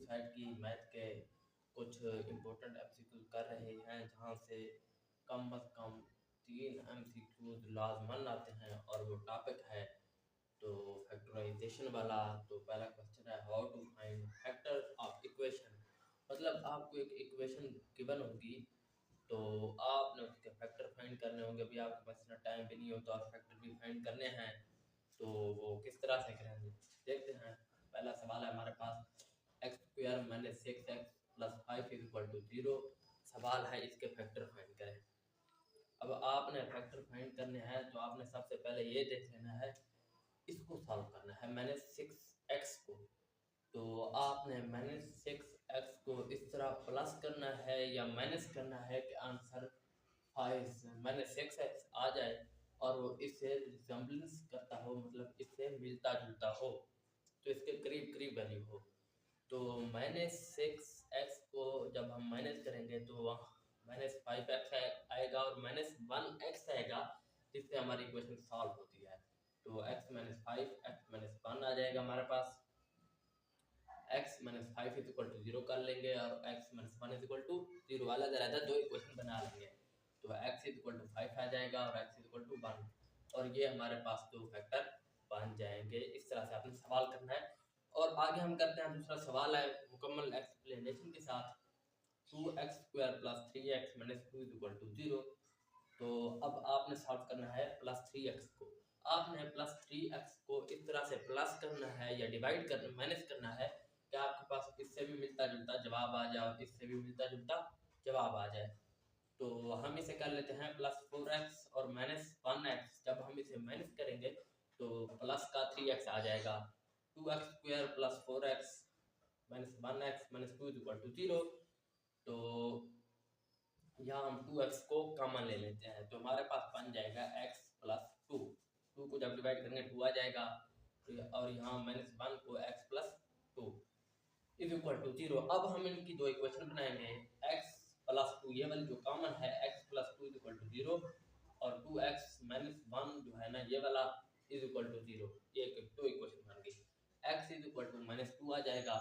Side की math के कुछ इम्पोर्टेंट एमसीक्यू कर रहे हैं, जहां से कम अज़ कम 3 एमसीक्यूज लाजमन आते हैं और वो टॉपिक है तो फैक्टराइजेशन वाला। तो पहला क्वेश्चन है how to find factor of equation. मतलब आपको एक इक्वेशन गिवन होगी, तो आपने उसके फैक्टर फाइंड करने होंगे। अभी आपके पास इतना टाइम भी नहीं हो तो आप फैक्टर भी फाइंड करने हैं, तो वो किस तरह से करेंगे देखते हैं। पहला सवाल है हमारे पास x square minus 6x plus 5 equal to 0। सवाल है इसके फैक्टर फाइंड करें। अब आपने फैक्टर फाइंड करने हैं तो आपने सबसे पहले ये देख लेना है, इसको सॉल्व करना है माइनस 6x को। तो आपने माइनस 6x को इस तरह प्लस करना है या माइनस करना है कि आंसर 5 माइनस 6x आ जाए और वो इससे रिजम्बलेंस करता हो, मतलब इससे मिलता जुलता हो, तो इसके करीब करीब वैल्यू हो। तो माइनस 6x को जब हम माइनस करेंगे तो वहाँ माइनस 5x आएगा और माइनस 1x आएगा, जिससे हमारी इक्वेशन सॉल्व होती है। तो x माइनस 5 x माइनस 1 आ जाएगा हमारे पास। x minus 5 is equal to 0 कर लेंगे और x minus 1 is equal to 0 अलग अलग दो इक्वेशन बना लेंगे। तो x इज इक्वल टू 5 आ जाएगा और x इज इक्वल टू 1, और ये हमारे पास दो फैक्टर बन जाएंगे। इस तरह से आपने सवाल करना है। और आगे हम करते हैं दूसरा सवाल है मुकम्मल एक्सप्लेनेशन के साथ। 2x square plus 3x minus 2 is equal to 0। तो अब आपने सॉल्व करना है प्लस 3x को। आपने प्लस 3x को इस तरह से प्लस करना है या डिवाइड करना माइनस करना है कि आपके पास इससे भी मिलता जुलता जवाब आ जाए और इससे भी मिलता जुलता जवाब आ जाए। तो हम इसे कर लेते हैं प्लस 4x और माइनस 1x। जब हम इसे माइनस करेंगे तो प्लस का 3x आ जाएगा। 2x square plus 4x minus 1x minus 2 equal to 0। तो यहाँ हम 2x को कॉमन ले लेते हैं, तो हमारे पास बन जाएगा x प्लस 2। 2 को जब डिवाइड करेंगे 2 आ जाएगा, और यहाँ माइनस 1 को x plus 2 is equal to 0। अब हम इनकी दो इक्वेशन बनाएंगे, x प्लस 2 ये वाली जो कॉमन है x plus 2 is equal to 0, और 2x माइनस 1 जो है ना ये वाला इज इक्वल टू 0। ये दो इक्वेशन बन गई। x is equal to minus 2 आ जाएगा,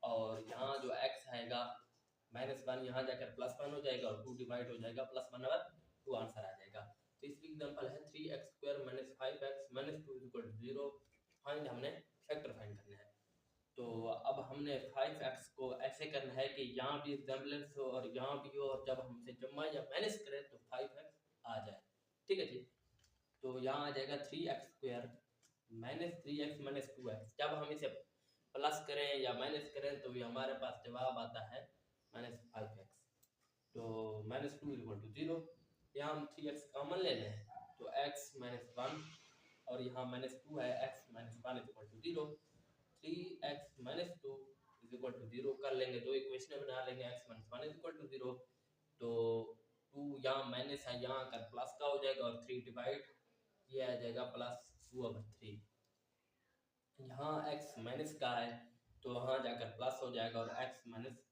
और यहाँ जो x आएगा माइनस 1 यहाँ जाकर प्लस 1 हो जाएगा और 2 डिवाइड हो जाएगा प्लस 1 और 2 आंसर आ जाएगा। तो इसकी एग्जांपल है 3x square minus 5x minus 2 equal to 0। Find हमने फैक्टर फाइंड करना है। तो अब हमने 5x को ऐसे करना है कि यहाँ भी रिजम्बलेंस हो और यहाँ भी हो, और जब हम इसे जमा या माइनस करें तो 5x आ जाए। ठीक है जी। तो यहाँ आ जाएगा 3x square minus 3x minus 2x। जब हम इसे प्लस करें या माइनस करें तो ये हमारे पास जवाब आता है माइनस 5x। तो माइनस 2 इक्वल टू 0। यहाँ हम 3x कॉमन ले लें तो x माइनस 1, और यहाँ माइनस 2 है, x minus 1 equal to 0। 3x minus 2 is equal to 0 कर लेंगे, दो इक्वेशन बना लेंगे, x minus 1 is equal to 0। तो 2 यहाँ माइनस है, यहाँ कर प्लस का हो जाएगा, और 3 डिवाइड ये आ जाएगा प्लस 2/3। यहाँ x माइनस का है तो वहाँ जाकर प्लस हो जाएगा और x minus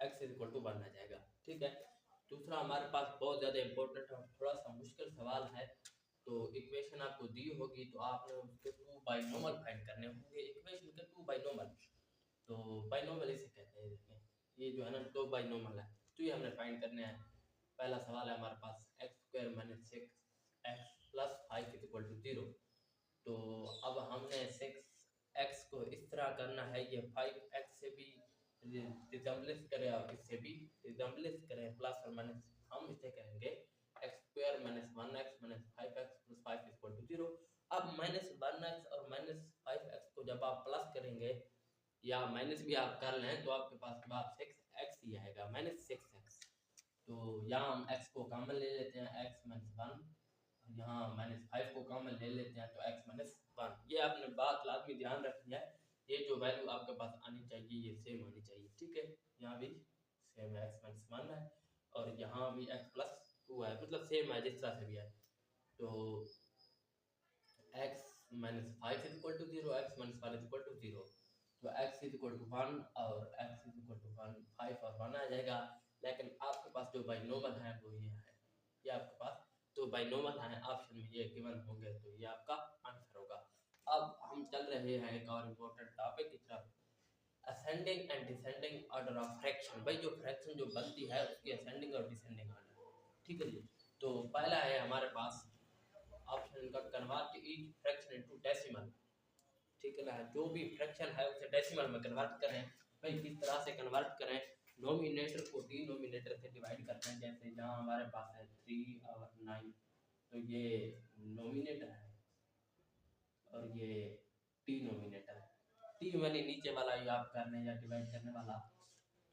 x is equal to 1 आ जाएगा। ठीक है। दूसरा हमारे पास बहुत ज़्यादा इंपॉर्टेंट और थोड़ा सा मुश्किल सवाल है। तो इक्वेशन आपको दी होगी तो आपने उसके 2 बाइनोमल फाइंड करने होंगे। इक्वेशन के 2 बाइनोमल, तो बाइनोमल इसे कहते हैं। देखें ये जो है ना 2 बाइनोमल है, तो ये हमने फाइंड करने हैं। पहला सवाल है हमारे पास x square minus 6x plus 5 is equal to 0। तो अब हमने 6x को इस तरह करना है, ये 5x से भी रिजम्बलेंस करें और इससे भी रिजम्बलेंस करें, प्लस और माइनस हम इसे करेंगे x square minus 1x minus 5x plus 5 equal to 0। अब माइनस 1x और माइनस 5x को जब आप प्लस करेंगे या माइनस भी आप कर लें तो आपके पास जवाब 6x ही आएगा, माइनस 6x। तो यहाँ हम x को कॉमन ले लेते हैं, x माइनस 1, यहाँ माइनस 5 को कॉमन ले लेते हैं तो x माइनस 1। ये आपने बात लाजमी ध्यान रखनी है, ये जो वैल्यू आपके पास आनी चाहिए ये सेम आनी चाहिए। ठीक है। यहाँ भी सेम है, x माइनस 1 है और यहाँ भी x प्लस 2 है, मतलब सेम है जिस तरह से भी है। तो x minus 5 is equal to 0, x minus 1 is equal to 0। तो x इज इक्वल टू 1 और x इज इक्वल टू 1, 5 और 1 आ जाएगा। लेकिन आपके पास जो बाइनोमल है वो ये है, ये आपके पास तो बाइनोमल है, ऑप्शन में ये गिवन होंगे, तो ये आपका आंसर होगा। अब हम चल रहे हैं एक और इम्पोर्टेंट टॉपिक की तरफ, ascending and descending order of fraction. भाई जो फ्रैक्शन जो बनती है उसकी असेंडिंग और डिसेंडिंग ऑर्डर, ठीक है जी। तो पहला है हमारे पास ऑप्शन का convert each fraction into decimal, ठीक है ना। जो भी फ्रैक्शन है उसे डेसिमल में कन्वर्ट करें। भाई किस तरह से कन्वर्ट करें, नोमिनेटर को डिनोमिनेटर से डिवाइड करते हैं। जैसे जहाँ हमारे पास है 3 और 9, तो ये नोमिनेटर है और ये डिनोमिनेटर है। टी यानी नीचे वाला ही आप करने या डिवाइड करने वाला,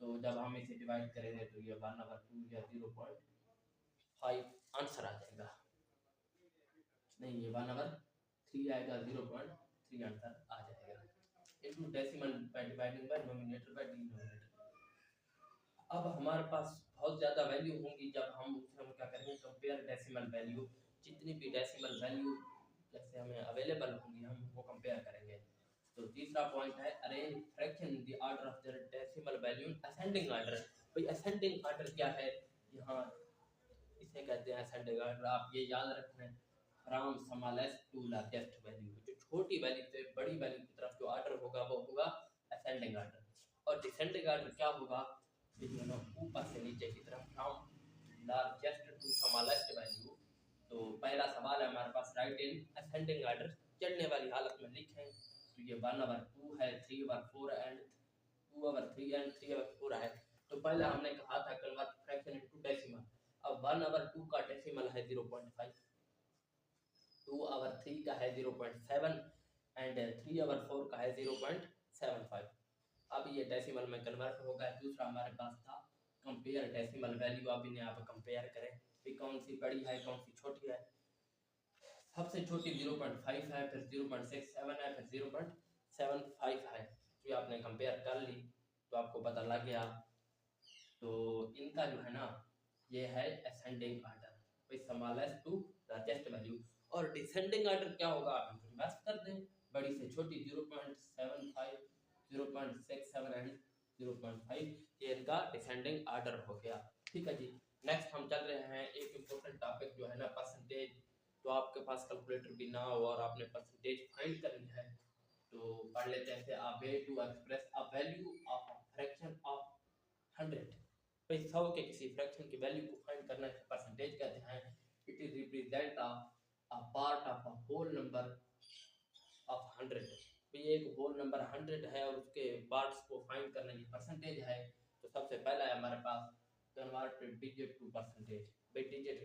तो जब हम इसे डिवाइड करेंगे तो ये 1/2 या 0.5 आंसर आ जाएगा। नहीं, ये 1/3 आएगा, 0.3 आंसर आ जाएगा। Into decimal by dividing by nominator by denominator. अब हमारे पास बहुत ज़्यादा वैल्यू होंगी, जब हम क्या करेंगे, कंपेयर डेसिमल वैल्यू। जितनी भी डेसिमल वैल्यू जैसे हमें अवेलेबल होंगी हम वो कंपेयर करेंगे। तो तीसरा पॉइंट है arrange fraction in the order of the decimal value ascending order. भाई असेंडिंग ऑर्डर क्या है, यहाँ इसे कहते हैं असेंडिंग ऑर्डर। आप ये याद रखना, from smallest to largest value, जो छोटी वैल्यू से बड़ी वैल्यू की तरफ जो ऑर्डर होगा वो होगा असेंडिंग ऑर्डर। और डिसेंडिंग ऑर्डर क्या होगा, ऊपर से नीचे की तरफ, from largest to smallest value. तो पहला सवाल है हमारे पास, राइट इन असेंडिंग ऑर्डर, चढ़ने वाली हालत में लिखें। तो ये 1/2 है, 3/4 एंड 2/3 एंड 3/4 है। तो पहले हमने कहा था कन्वर्ट फ्रैक्शन इनटू डेसिमल। अब 1/2 का डेसिमल है 0.5, 2/3 का है 0.7 एंड 3/4 का है 0.75। अब ये डेसिमल में कन्वर्ट होगा। दूसरा हमारे पास था कंपेयर डेसिमल वैल्यू। अब इन्हें आप कंपेयर करें कि कौन सी बड़ी है कौन सी छोटी है। सबसे छोटी 0.5 है, फिर 0.67 है, फिर 0.75 है। तो आपने कंपेयर कर ली तो आपको पता लग गया। तो इनका जो है ना ये है असेंडिंग ऑर्डर, भाई स्मॉलेस्ट टू लार्जेस्ट वैल्यू। और डिसेंडिंग ऑर्डर क्या होगा, आप इन्वेस्ट कर दें, बड़ी से छोटी 0.75, 0.67 एंड 0.5, ये इनका डिसेंडिंग ऑर्डर हो गया, ठीक है जी। नेक्स्ट हम चल रहे हैं एक इम्पोर्टेंट टॉपिक जो है ना परसेंटेज। तो आपके पास कैलकुलेटर भी ना हो और आपने परसेंटेज फाइंड करनी है, तो पढ़ लेते हैं। A way to express a value of a fraction of 100। भाई 100 के किसी फ्रैक्शन की वैल्यू को फाइंड करना है परसेंटेज कहते हैं। It is represent a part of a whole number of 100। तो ये एक होल नंबर 100 है और उसके पार्ट्स को फाइंड करना ये परसेंटेज है। तो सबसे पहला है हमारे पास कन्वर्ट डिजिट टू परसेंटेज। भाई डिजिट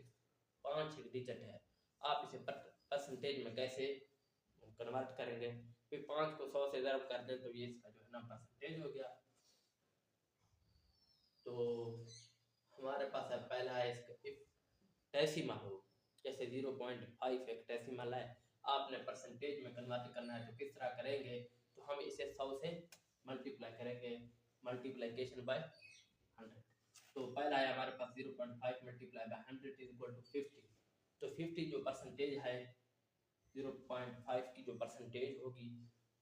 5 डिजिट है, आप इसे परसेंटेज में कैसे कन्वर्ट करेंगे। फिर 5 को 100 से ज़रब कर दें तो ये इसका जो है ना परसेंटेज हो गया। तो हमारे पास है पहला है इसका इफ डेसिमल हो, जैसे 0.5 एक डेसिमल है, आपने परसेंटेज में कन्वर्ट करना है तो किस तरह करेंगे, तो हम इसे 100 से मल्टीप्लाई करेंगे, मल्टीप्लिकेशन बाय 100। तो पहला है हमारे पास 0.5 multiply by 100 is equal to 50। तो 50 जो परसेंटेज है 0.5 की जो परसेंटेज होगी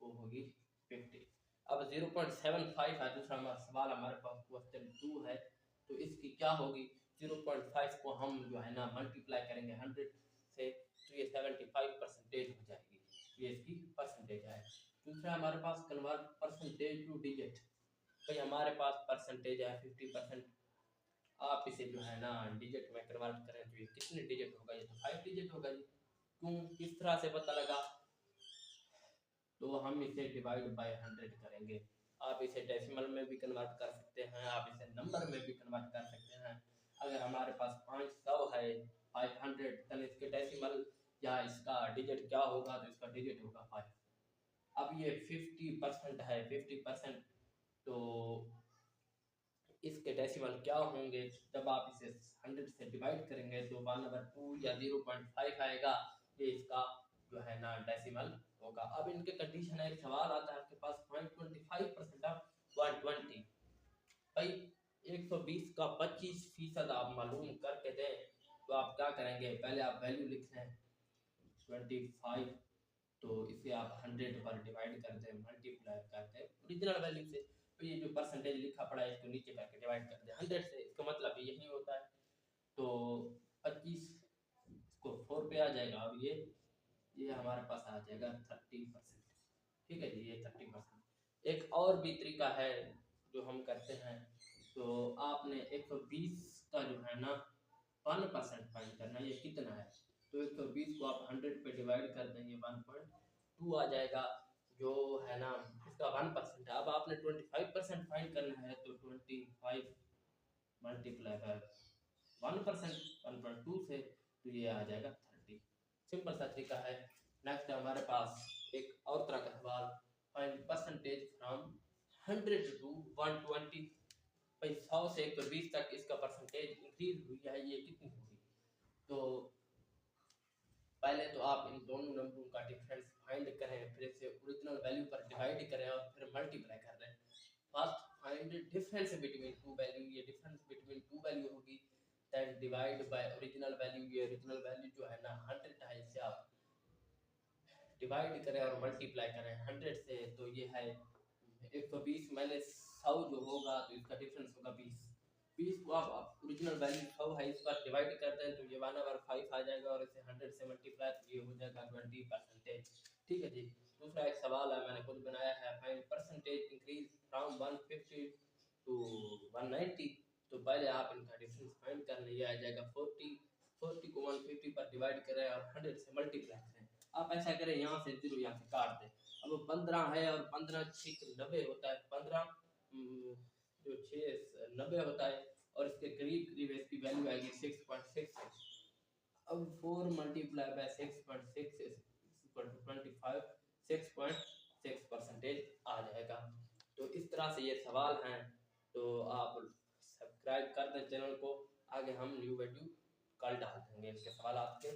वो होगी 50। अब 0.75 है, दूसरा सवाल हमारे पास क्वेश्चन 2 है, तो इसकी क्या होगी, 0.5 को हम जो है ना मल्टीप्लाई करेंगे 100 से, तो ये 75 परसेंटेज हो जाएगी, ये इसकी परसेंटेज है। दूसरा हमारे पास कन्वर्ट परसेंटेज टू डिजिट। भाई हमारे पास परसेंटेज है 50%, आप इसे जो है ना डिजिट में कन्वर्ट करें तो ये कितने डिजिट होगा, ये तो 5 डिजिट होगा जी। क्यों, किस तरह से पता लगा, तो हम इसे डिवाइड बाय 100 करेंगे। आप इसे डेसिमल में भी कन्वर्ट कर सकते हैं, आप इसे नंबर में भी कन्वर्ट कर सकते हैं। अगर हमारे पास 500 है 500, तो इसके डेसिमल या इसका डिजिट क्या होगा, तो इसका डिजिट होगा 5। अब ये 50% है, 50%, तो इसके डेसिमल क्या होंगे, जब आप इसे 100 से डिवाइड करेंगे तो 1/2 या 0.5 आएगा, ये इसका जो है ना डेसिमल होगा। अब इनके कंडीशन है, एक सवाल आता है आपके पास 0.25% ऑफ 120। भाई 120 का 25% आप मालूम करके दें तो आप क्या करेंगे, पहले आप वैल्यू लिख लें 25, तो इसे आप 100 पर डिवाइड कर दें, मल्टीप्लाई कर दें ओरिजिनल वैल्यू से। तो ये जो परसेंटेज लिखा पड़ा है इसको नीचे करके डिवाइड कर दें 100 से, इसका मतलब यही होता है। तो 25 को 4 पे आ जाएगा और ये हमारे पास आ जाएगा 30%, ठीक है जी, ये 30%। एक और भी तरीका है जो हम करते हैं। तो आपने 120 का जो है ना 1% फाइंड करना है, ये कितना है। तो 120 को आप 100 पे डिवाइड कर देंगे, 1.2 आ जाएगा जो है ना, इसका 1% है। अब आपने 25% फाइंड करना है, तो 25 मल्टीप्लाई बाय 1%, 1.2 से, तो ये आ जाएगा 30। सिंपल सा तरीका है। नेक्स्ट है हमारे पास एक और तरह का सवाल, फाइंड परसेंटेज फ्रॉम 100 टू 120। भाई 100 से 120 तक इसका परसेंटेज इंक्रीज हुई है, ये कितनी होगी। तो पहले तो आप इन दोनों नंबरों का डिफरेंस फाइंड करें, फिर इसे ओरिजिनल वैल्यू पर डिवाइड करें और फिर मल्टीप्लाई कर दें। First find difference between two value, ये डिफरेंस बिटवीन टू वैल्यू होगी। Then divide by original value, ये ओरिजिनल वैल्यू जो है ना 100 है, इसे आप डिवाइड करें और मल्टीप्लाई करें 100 से। तो ये है 120 मैंने 100 जो होगा तो इसका डिफरेंस होगा 20। 20 को आप ओरिजिनल वैल्यू 100 है, इस पर डिवाइड करते हैं तो ये 1/5 आ जाएगा, और इसे 100 से मल्टीप्लाई तो ये हो जाएगा 20%। ठीक है जी। दूसरा एक सवाल है, मैंने खुद बनाया है, find percentage increase from 150 to 190। तो पहले आप इनका डिफरेंस फाइंड कर लीजिए, आ जाएगा 40। 40 को 150 पर डिवाइड करें और 100 से मल्टीप्लाई करें। आप ऐसा करें, यहाँ से 0 यहाँ से काट दें। अब 15 है और 15 6 90 होता है, 15 जो 6 90 होता है, और इसके करीब करीब इसकी वैल्यू आएगी 6.66। अब 4 मल्टीप्लाई बाय 6.6 इक्वल टू 25, 6.6% आ जाएगा। तो इस तरह से ये सवाल हैं। तो आप सब्सक्राइब कर दें चैनल को, आगे हम न्यू वीडियो कल डाल देंगे इसके सवाल आपके।